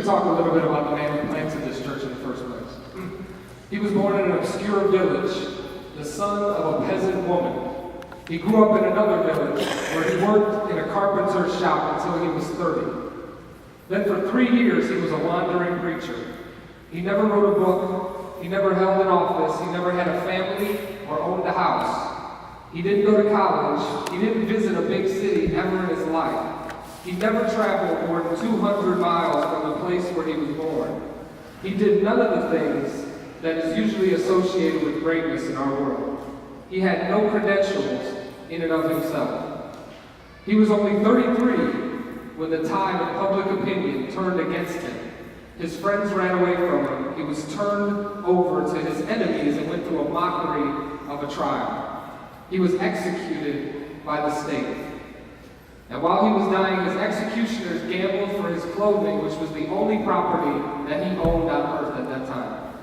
talk a little bit about the man who planted this church in the first place. He was born in an obscure village, the son of a peasant woman. He grew up in another village where he worked in a carpenter's shop until he was 30. Then for 3 years he was a wandering preacher. He never wrote a book, he never held an office, he never had a family or owned a house. He didn't go to college, he didn't visit a big city ever in his life. He never traveled more than 200 miles from the place where he was born. He did none of the things that is usually associated with greatness in our world. He had no credentials in and of himself. He was only 33 when the tide of public opinion turned against him. His friends ran away from him. He was turned over to his enemies and went through a mockery of a trial. He was executed by the state. And while he was dying, his executioners gambled for his clothing, which was the only property that he owned on earth at that time.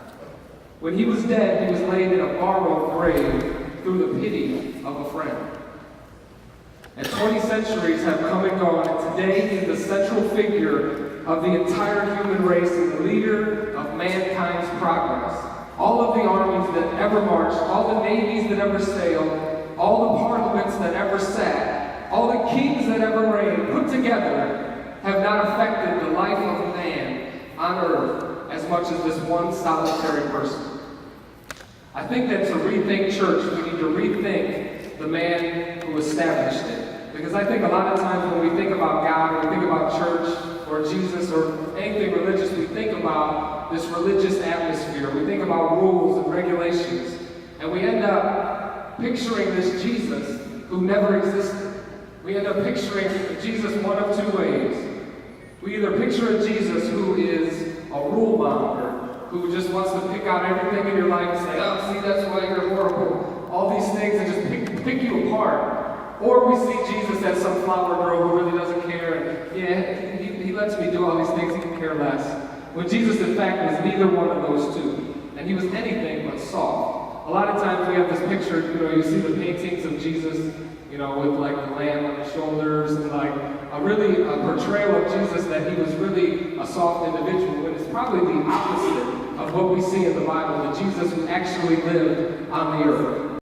When he was dead, he was laid in a borrowed grave through the pity of a friend. And 20 centuries have come and gone, and today he is the central figure of the entire human race and the leader of mankind's progress. All of the armies that ever marched, all the navies that ever sailed, all the parliaments that ever sat, all the kings that ever reigned, put together, have not affected the life of man on earth as much as this one solitary person. I think that to rethink church, we need to rethink the man who established it. Because I think a lot of times when we think about God, when we think about church, or Jesus, or anything religious, we think about this religious atmosphere. We think about rules and regulations. And we end up picturing this Jesus who never existed. We end up picturing Jesus one of two ways. We either picture a Jesus who is a rule monger, who just wants to pick out everything in your life and say, oh, see, that's why you're horrible. All these things and just pick you apart. Or we see Jesus as some flower girl who really doesn't care. And yeah, he lets me do all these things, he can care less. When Jesus, in fact, was neither one of those two. And he was anything but soft. A lot of times we have this picture, you see the paintings of Jesus, with like the lamb on his shoulders, and like a portrayal of Jesus that he was really a soft individual, when it's probably the opposite of what we see in the Bible, the Jesus who actually lived on the earth.